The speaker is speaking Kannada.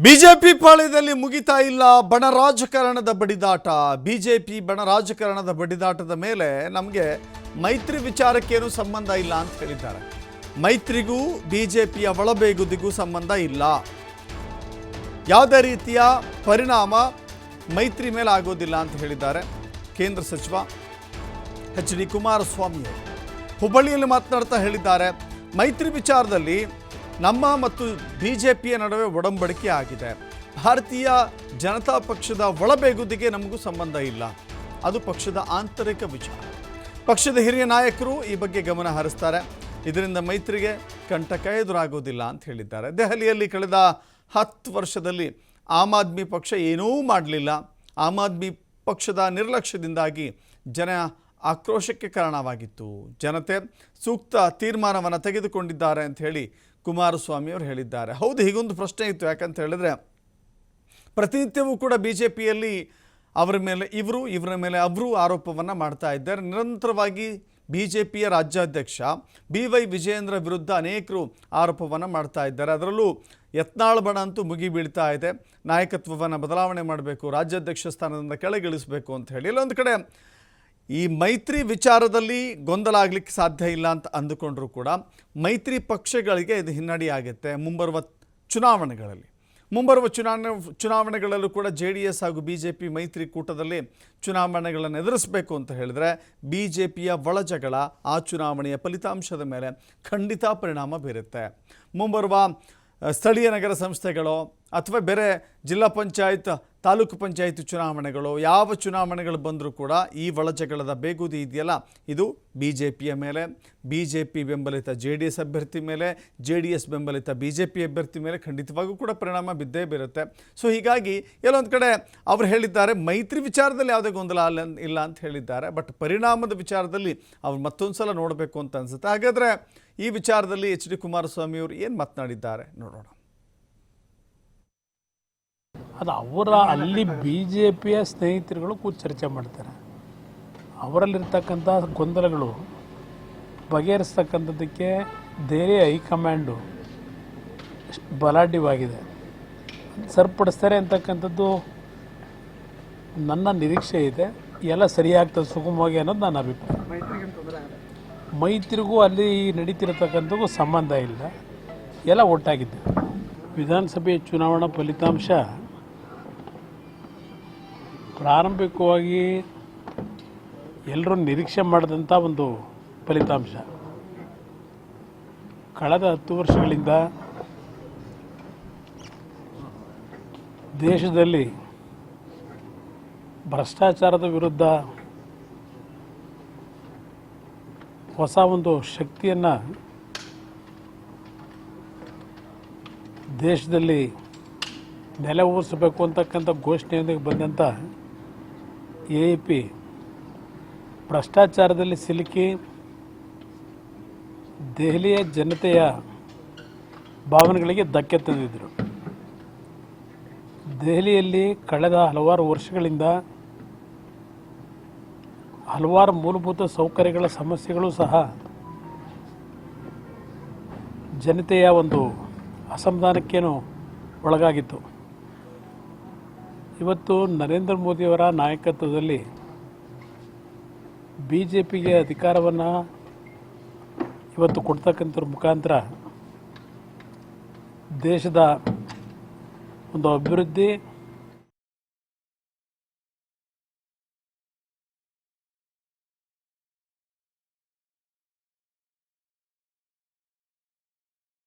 ಬಿಜೆಪಿ ಪಾಳ್ಯದಲ್ಲಿ ಮುಗಿತಾ ಇಲ್ಲ ಬಣ ರಾಜಕಾರಣದ ಬಡಿದಾಟ. ಬಿಜೆಪಿ ಬಣ ರಾಜಕಾರಣದ ಬಡಿದಾಟದ ಮೇಲೆ ನಮಗೆ ಮೈತ್ರಿ ವಿಚಾರಕ್ಕೇನು ಸಂಬಂಧ ಇಲ್ಲ ಅಂತ ಹೇಳಿದ್ದಾರೆ. ಮೈತ್ರಿಗೂ ಬಿಜೆಪಿಯ ಒಳಬೇಗುದಿಗೂ ಸಂಬಂಧ ಇಲ್ಲ. ಯಾವುದೇ ರೀತಿಯ ಪರಿಣಾಮ ಮೈತ್ರಿ ಮೇಲೆ ಆಗೋದಿಲ್ಲ ಅಂತ ಹೇಳಿದ್ದಾರೆ ಕೇಂದ್ರ ಸಚಿವ ಎಚ್ ಡಿ ಕುಮಾರಸ್ವಾಮಿ. ಹುಬ್ಬಳ್ಳಿಯಲ್ಲಿ ಮಾತನಾಡ್ತಾ ಹೇಳಿದ್ದಾರೆ, ಮೈತ್ರಿ ವಿಚಾರದಲ್ಲಿ ನಮ್ಮ ಮತ್ತು ಬಿಜೆಪಿಯ ನಡುವೆ ಒಡಂಬಡಿಕೆ ಆಗಿದೆ. ಭಾರತೀಯ ಜನತಾ ಪಕ್ಷದ ಒಳಬೇಗುದಿಗೆ ನಮಗೂ ಸಂಬಂಧ ಇಲ್ಲ. ಅದು ಪಕ್ಷದ ಆಂತರಿಕ ವಿಚಾರ. ಪಕ್ಷದ ಹಿರಿಯ ನಾಯಕರು ಈ ಬಗ್ಗೆ ಗಮನ ಹರಿಸ್ತಾರೆ. ಇದರಿಂದ ಮೈತ್ರಿಗೆ ಕಂಟಕ ಎದುರಾಗೋದಿಲ್ಲ ಅಂತ ಹೇಳಿದ್ದಾರೆ. ದೆಹಲಿಯಲ್ಲಿ ಕಳೆದ 10 ವರ್ಷದಲ್ಲಿ ಆಮ್ ಆದ್ಮಿ ಪಕ್ಷ ಏನೂ ಮಾಡಲಿಲ್ಲ. ಆಮ್ ಆದ್ಮಿ ಪಕ್ಷದ ನಿರ್ಲಕ್ಷ್ಯದಿಂದಾಗಿ ಜನ ಆಕ್ರೋಶಕ್ಕೆ ಕಾರಣವಾಗಿತ್ತು. ಜನತೆ ಸೂಕ್ತ ತೀರ್ಮಾನವನ್ನು ತೆಗೆದುಕೊಂಡಿದ್ದಾರೆ ಅಂತ ಹೇಳಿ ಕುಮಾರಸ್ವಾಮಿ ಅವರು ಹೇಳಿದ್ದಾರೆ. ಹೌದು, ಹೀಗೊಂದು ಪ್ರಶ್ನೆ ಇತ್ತು. ಯಾಕಂತ ಹೇಳಿದ್ರೆ ಪ್ರತಿನಿತ್ಯವೂ ಕೂಡ ಬಿಜೆಪಿಯಲ್ಲಿ ಅವರ ಮೇಲೆ ಇವರು, ಇವರ ಮೇಲೆ ಅವರು ಆರೋಪವನ್ನು ಮಾಡ್ತಾ ಇದ್ದಾರೆ. ನಿರಂತರವಾಗಿ ಬಿಜೆಪಿಯ ರಾಜ್ಯಾಧ್ಯಕ್ಷ BY ವಿಜಯೇಂದ್ರ ವಿರುದ್ಧ ಅನೇಕರು ಆರೋಪವನ್ನು ಮಾಡ್ತಾ ಇದ್ದಾರೆ. ಅದರಲ್ಲೂ ಯತ್ನಾಳ್ ಬಣ ಅಂತೂ ಮುಗಿ ಬೀಳ್ತಾ ಇದೆ. ನಾಯಕತ್ವವನ್ನು ಬದಲಾವಣೆ ಮಾಡಬೇಕು, ರಾಜ್ಯಾಧ್ಯಕ್ಷ ಸ್ಥಾನದಿಂದ ಕೆಳಗಿಳಿಸಬೇಕು ಅಂತ ಹೇಳಿ. ಇಲ್ಲೊಂದು ಕಡೆ ಈ ಮೈತ್ರಿ ವಿಚಾರದಲ್ಲಿ ಗೊಂದಲ ಆಗಲಿಕ್ಕೆ ಸಾಧ್ಯ ಇಲ್ಲ ಅಂತ ಅಂದುಕೊಂಡ್ರೂ ಕೂಡ ಮೈತ್ರಿ ಪಕ್ಷಗಳಿಗೆ ಇದು ಹಿನ್ನಡೆ ಆಗುತ್ತೆ. ಮುಂಬರುವ ಚುನಾವಣೆಗಳಲ್ಲೂ ಕೂಡ JDS ಹಾಗೂ BJP ಮೈತ್ರಿಕೂಟದಲ್ಲಿ ಚುನಾವಣೆಗಳನ್ನು ಎದುರಿಸಬೇಕು ಅಂತ ಹೇಳಿದ್ರೆ BJPಯ ಒಳಜಗಳ ಆ ಚುನಾವಣೆಯ ಫಲಿತಾಂಶದ ಮೇಲೆ ಖಂಡಿತ ಪರಿಣಾಮ ಬೀರುತ್ತೆ. ಮುಂಬರುವ ಸ್ಥಳೀಯ ನಗರ ಸಂಸ್ಥೆಗಳು ಅಥವಾ ಬೇರೆ ಜಿಲ್ಲಾ ಪಂಚಾಯತ್, ತಾಲೂಕು ಪಂಚಾಯತ್ ಚುನಾವಣೆಗಳು, ಯಾವ ಚುನಾವಣೆಗಳು ಬಂದರೂ ಕೂಡ ಈ ಒಳಜಗಳದ ಬೇಗುದಿ ಇದೆಯಲ್ಲ, ಇದು BJPಯ ಮೇಲೆ, BJP ಬೆಂಬಲಿತ JDS ಅಭ್ಯರ್ಥಿ ಮೇಲೆ, JDS ಬೆಂಬಲಿತ BJP ಅಭ್ಯರ್ಥಿ ಮೇಲೆ ಖಂಡಿತವಾಗೂ ಕೂಡ ಪರಿಣಾಮ ಬಿದ್ದೇ ಬೀರುತ್ತೆ. ಸೊ ಹೀಗಾಗಿ ಎಲ್ಲೊಂದು ಕಡೆ ಅವರು ಹೇಳಿದ್ದಾರೆ, ಮೈತ್ರಿ ವಿಚಾರದಲ್ಲಿ ಯಾವುದೇ ಗೊಂದಲ ಇಲ್ಲ ಅಂತ ಹೇಳಿದ್ದಾರೆ. ಬಟ್ ಪರಿಣಾಮದ ವಿಚಾರದಲ್ಲಿ ಅವ್ರು ಮತ್ತೊಂದು ಸಲ ನೋಡಬೇಕು ಅಂತ ಅನಿಸುತ್ತೆ. ಹಾಗಾದರೆ ಈ ವಿಚಾರದಲ್ಲಿ ಎಚ್ ಡಿ ಕುಮಾರಸ್ವಾಮಿ ಅವರು ಏನು ಮಾತನಾಡಿದ್ದಾರೆ ನೋಡೋಣ. ಅದು ಅವರ ಅಲ್ಲಿ BJPಯ ಸ್ನೇಹಿತರುಗಳು ಕೂತು ಚರ್ಚೆ ಮಾಡ್ತಾರೆ. ಅವರಲ್ಲಿರ್ತಕ್ಕಂಥ ಗೊಂದಲಗಳು ಬಗೆಹರಿಸ್ತಕ್ಕಂಥದ್ದಕ್ಕೆ ದೆಹಲಿ ಹೈಕಮಾಂಡು ಬಲಾಢ್ಯವಾಗಿದೆ, ಸರಿಪಡಿಸ್ತಾರೆ ಅಂತಕ್ಕಂಥದ್ದು ನನ್ನ ನಿರೀಕ್ಷೆ ಇದೆ. ಎಲ್ಲ ಸರಿಯಾಗ್ತದೆ ಸುಗಮವಾಗಿ ಅನ್ನೋದು ನನ್ನ ಅಭಿಪ್ರಾಯ. ಮೈತ್ರಿಗೂ ಅಲ್ಲಿ ನಡೀತಿರತಕ್ಕಂಥದ್ದು ಸಂಬಂಧ ಇಲ್ಲ, ಎಲ್ಲ ಒಟ್ಟಾಗಿದೆ. ವಿಧಾನಸಭೆ ಚುನಾವಣಾ ಫಲಿತಾಂಶ ಪ್ರಾರಂಭಿಕವಾಗಿ ಎಲ್ಲರೂ ನಿರೀಕ್ಷೆ ಮಾಡಿದಂಥ ಒಂದು ಫಲಿತಾಂಶ. ಕಳೆದ 10 ವರ್ಷಗಳಿಂದ ದೇಶದಲ್ಲಿ ಭ್ರಷ್ಟಾಚಾರದ ವಿರುದ್ಧ ಹೊಸ ಒಂದು ಶಕ್ತಿಯನ್ನು ದೇಶದಲ್ಲಿ ನೆಲೆಯೂರಿಸಬೇಕು ಅಂತಕ್ಕಂಥ ಘೋಷಣೆಯೊಂದಿಗೆ ಬಂದಂಥ AAP ಭ್ರಷ್ಟಾಚಾರದಲ್ಲಿ ಸಿಲುಕಿ ದೆಹಲಿಯ ಜನತೆಯ ಭಾವನೆಗಳಿಗೆ ಧಕ್ಕೆ ತಂದಿದ್ದರು. ದೆಹಲಿಯಲ್ಲಿ ಕಳೆದ ಹಲವಾರು ವರ್ಷಗಳಿಂದ ಹಲವಾರು ಮೂಲಭೂತ ಸೌಕರ್ಯಗಳ ಸಮಸ್ಯೆಗಳು ಸಹ ಜನತೆಯ ಒಂದು ಅಸಮಾಧಾನಕ್ಕೇನು ಒಳಗಾಗಿತ್ತು. ಇವತ್ತು ನರೇಂದ್ರ ಮೋದಿಯವರ ನಾಯಕತ್ವದಲ್ಲಿ BJPಗೆ ಅಧಿಕಾರವನ್ನು ಇವತ್ತು ಕೊಡ್ತಕ್ಕಂಥವ್ರ ಮುಖಾಂತರ ದೇಶದ ಒಂದು ಅಭಿವೃದ್ಧಿ